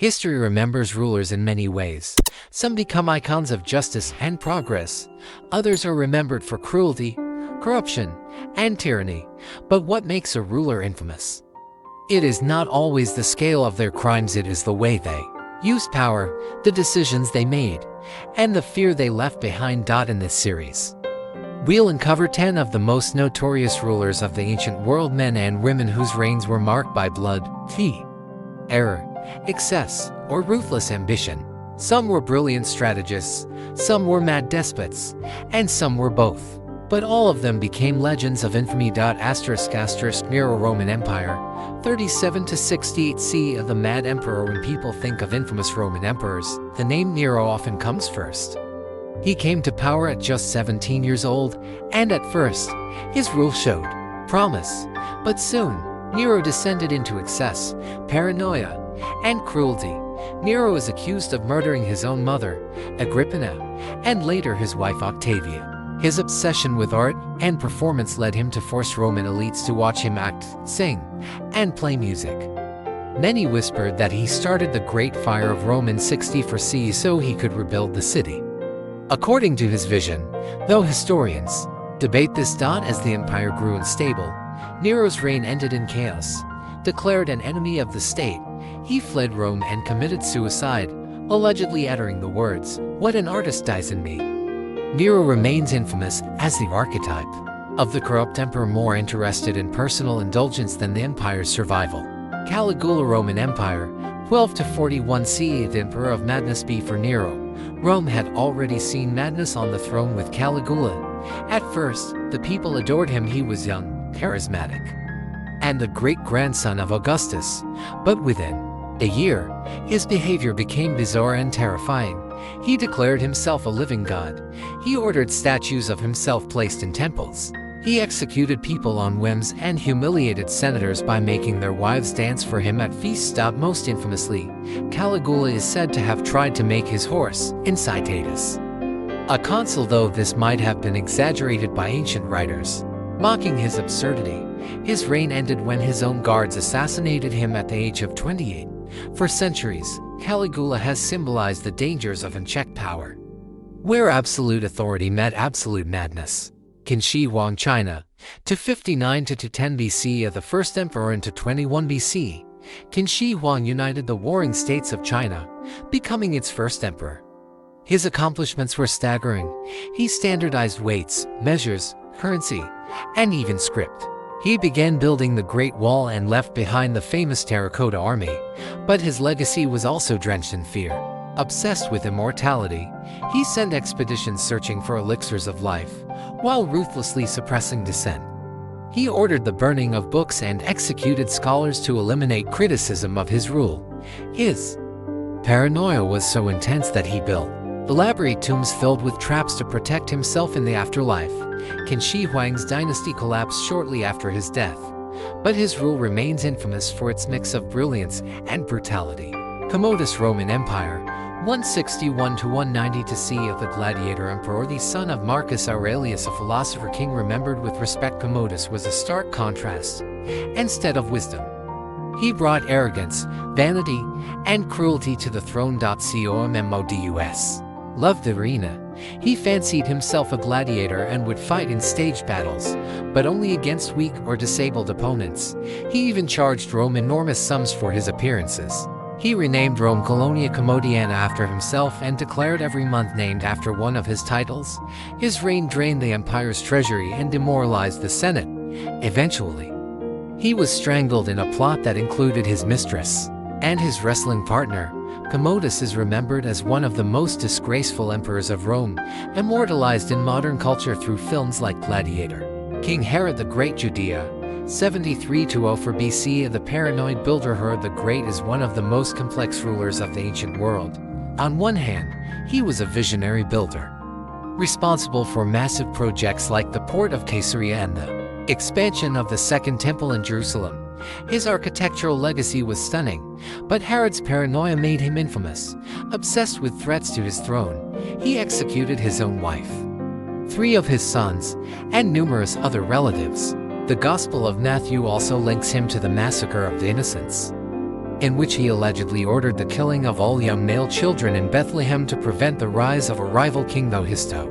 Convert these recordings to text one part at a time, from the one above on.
History remembers rulers in many ways. Some become icons of justice and progress. Others are remembered for cruelty, corruption, and tyranny. But what makes a ruler infamous? It is not always the scale of their crimes, it is the way they used power, the decisions they made, and the fear they left behind. In this series, we'll uncover 10 of the most notorious rulers of the ancient world, men and women whose reigns were marked by blood, error, excess, or ruthless ambition. Some were brilliant strategists, some were mad despots, and some were both. But all of them became legends of infamy. Nero. Roman Empire, 37 to 68 CE. Of the mad emperor. When people think of infamous Roman emperors, the name Nero often comes first. He came to power at just 17 years old, and at first, his rule showed promise. But soon, Nero descended into excess, paranoia, and cruelty. Nero is accused of murdering his own mother, Agrippina, and later his wife Octavia. His obsession with art and performance led him to force Roman elites to watch him act, sing, and play music. Many whispered that he started the Great Fire of Rome in 64 CE so he could rebuild the city. According to his vision, though historians debate this. As the empire grew unstable, Nero's reign ended in chaos. Declared an enemy of the state, he fled Rome and committed suicide, allegedly uttering the words, "What an artist dies in me." Nero remains infamous as the archetype of the corrupt emperor, more interested in personal indulgence than the empire's survival. Caligula. Roman Empire, 12 to 41 CE. The emperor of madness. For Nero, Rome had already seen madness on the throne with Caligula. At first, the people adored him. He was young, charismatic, and the great-grandson of Augustus. But within a year, his behavior became bizarre and terrifying. He declared himself a living god. He ordered statues of himself placed in temples. He executed people on whims and humiliated senators by making their wives dance for him at feasts. Most infamously, Caligula is said to have tried to make his horse, Incitatus, a consul, though this might have been exaggerated by ancient writers, mocking his absurdity. His reign ended when his own guards assassinated him at the age of 28. For centuries, Caligula has symbolized the dangers of unchecked power, where absolute authority met absolute madness. Qin Shi Huang. China, to 59 to 10 BC. Of the first emperor into 21 BC, Qin Shi Huang united the warring states of China, becoming its first emperor. His accomplishments were staggering. He standardized weights, measures, currency, and even script. He began building the Great Wall and left behind the famous terracotta army, but his legacy was also drenched in fear. Obsessed with immortality, he sent expeditions searching for elixirs of life, while ruthlessly suppressing dissent. He ordered the burning of books and executed scholars to eliminate criticism of his rule. His paranoia was so intense that he built elaborate tombs filled with traps to protect himself in the afterlife. Qin Shi Huang's dynasty collapsed shortly after his death, but his rule remains infamous for its mix of brilliance and brutality. Commodus. Roman Empire, 161 to 190 CE. Of the gladiator emperor, the son of Marcus Aurelius, a philosopher king remembered with respect. Commodus was a stark contrast. Instead of wisdom, he brought arrogance, vanity, and cruelty to the throne. Commodus loved the arena. He fancied himself a gladiator and would fight in staged battles, but only against weak or disabled opponents. He even charged Rome enormous sums for his appearances. He renamed Rome Colonia Commodiana after himself and declared every month named after one of his titles. His reign drained the empire's treasury and demoralized the Senate. Eventually, he was strangled in a plot that included his mistress and his wrestling partner. Commodus is remembered as one of the most disgraceful emperors of Rome, immortalized in modern culture through films like Gladiator. King Herod the Great. Judea, 73 to 04 BC. The paranoid builder Herod the Great is one of the most complex rulers of the ancient world. On one hand, he was a visionary builder, responsible for massive projects like the port of Caesarea and the expansion of the Second Temple in Jerusalem. His architectural legacy was stunning, but Herod's paranoia made him infamous. Obsessed with threats to his throne, he executed his own wife, 3 of his sons, and numerous other relatives. The Gospel of Matthew also links him to the massacre of the innocents. in which he allegedly ordered the killing of all young male children in Bethlehem to prevent the rise of a rival king Histo.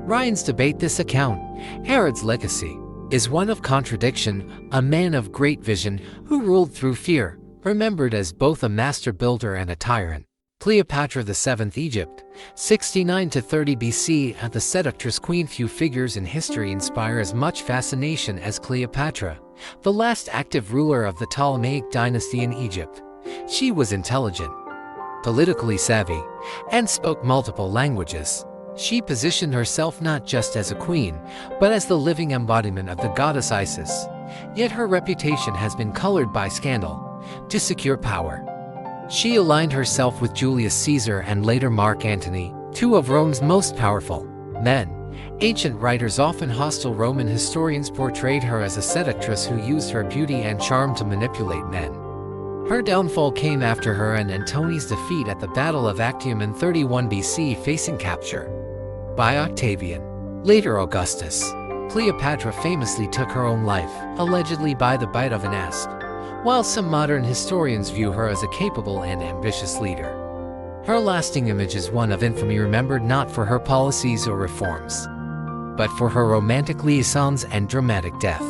Ryan's debate this account. Herod's legacy is one of contradiction, a man of great vision who ruled through fear, remembered as both a master builder and a tyrant. Cleopatra VII Egypt, 69 to 30 BC, and the seductress queen. Few figures in history inspire as much fascination as Cleopatra, the last active ruler of the Ptolemaic dynasty in Egypt. She was intelligent, politically savvy, and spoke multiple languages. She positioned herself not just as a queen, but as the living embodiment of the goddess Isis. Yet her reputation has been colored by scandal. To secure power, she aligned herself with Julius Caesar and later Mark Antony, two of Rome's most powerful men. Ancient writers, often hostile Roman historians, portrayed her as a seductress who used her beauty and charm to manipulate men. Her downfall came after her and Antony's defeat at the Battle of Actium in 31 BC, facing capture by Octavian, later Augustus. Cleopatra famously took her own life, allegedly by the bite of an asp, while some modern historians view her as a capable and ambitious leader. Her lasting image is one of infamy, remembered not for her policies or reforms, but for her romantic liaisons and dramatic death.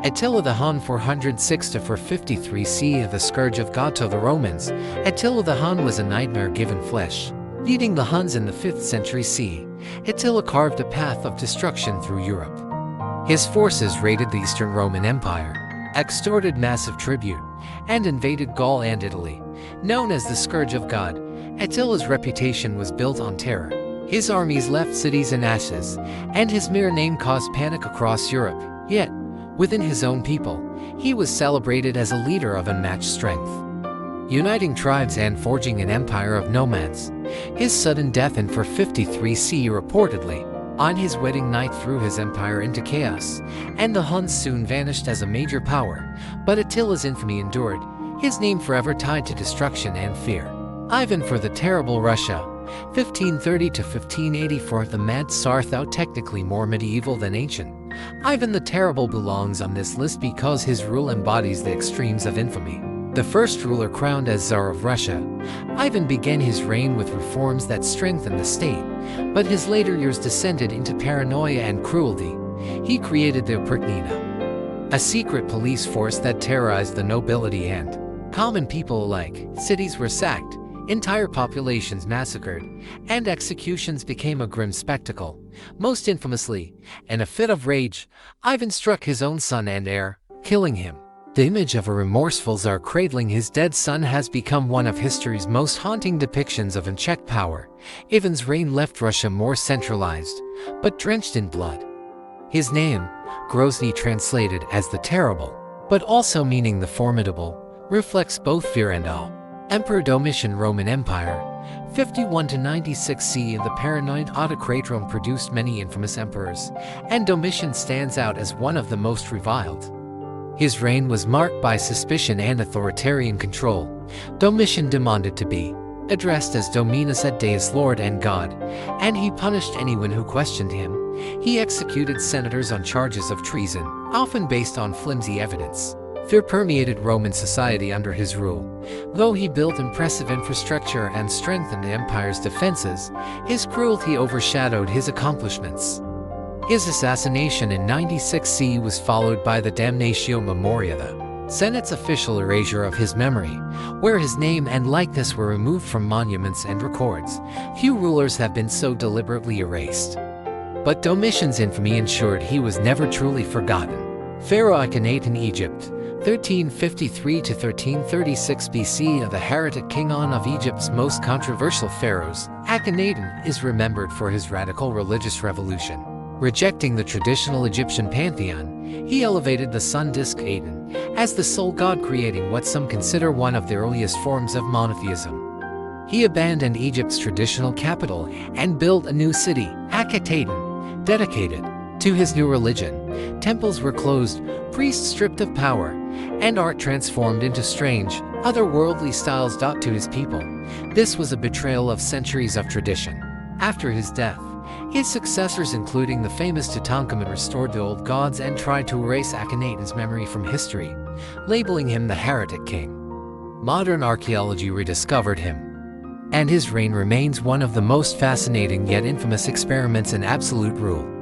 Attila the Hun, 406 to 453 CE, the scourge of God to the Romans. Attila the Hun was a nightmare given flesh. Leading the Huns in the 5th century CE, Attila carved a path of destruction through Europe. His forces raided the Eastern Roman Empire, extorted massive tribute, and invaded Gaul and Italy. Known as the Scourge of God, Attila's reputation was built on terror. His armies left cities in ashes, and his mere name caused panic across Europe. Yet, within his own people, he was celebrated as a leader of unmatched strength, uniting tribes and forging an empire of nomads. His sudden death in 453 CE reportedly on his wedding night threw his empire into chaos, and the Huns soon vanished as a major power. But Attila's infamy endured, his name forever tied to destruction and fear. Ivan for the Terrible, Russia, 1530 to 1584. The Mad Tsar, though technically more medieval than ancient, Ivan the Terrible belongs on this list because his rule embodies the extremes of infamy. The first ruler crowned as Tsar of Russia, Ivan began his reign with reforms that strengthened the state, but his later years descended into paranoia and cruelty. He created the Oprichnina, a secret police force that terrorized the nobility and common people alike. Cities were sacked, entire populations massacred, and executions became a grim spectacle. Most infamously, in a fit of rage, Ivan struck his own son and heir, killing him. The image of a remorseful Tsar cradling his dead son has become one of history's most haunting depictions of unchecked power. Ivan's reign left Russia more centralized, but drenched in blood. His name, Grozny, translated as the Terrible, but also meaning the Formidable, reflects both fear and awe. Emperor Domitian, Roman Empire, 51 to 96 CE. The paranoid autocrat produced many infamous emperors, and Domitian stands out as one of the most reviled. His reign was marked by suspicion and authoritarian control. Domitian demanded to be addressed as Dominus et Deus, Lord and God, and he punished anyone who questioned him. He executed senators on charges of treason, often based on flimsy evidence. Fear permeated Roman society under his rule. Though he built impressive infrastructure and strengthened the empire's defenses, his cruelty overshadowed his accomplishments. His assassination in 96 CE was followed by the Damnatio Memoria, the Senate's official erasure of his memory, where his name and likeness were removed from monuments and records. Few rulers have been so deliberately erased. But Domitian's infamy ensured he was never truly forgotten. Pharaoh Akhenaten, Egypt, 1353 to 1336 BC. The heretic king of Egypt's most controversial pharaohs, Akhenaten is remembered for his radical religious revolution. Rejecting the traditional Egyptian pantheon, he elevated the sun disk Aten as the sole god, creating what some consider one of the earliest forms of monotheism. He abandoned Egypt's traditional capital and built a new city, Akhetaten, dedicated to his new religion. Temples were closed, priests stripped of power, and art transformed into strange, otherworldly styles to his people. This was a betrayal of centuries of tradition. After his death, his successors, including the famous Tutankhamun, restored the old gods and tried to erase Akhenaten's memory from history, labeling him the heretic king. Modern archaeology rediscovered him, and his reign remains one of the most fascinating yet infamous experiments in absolute rule.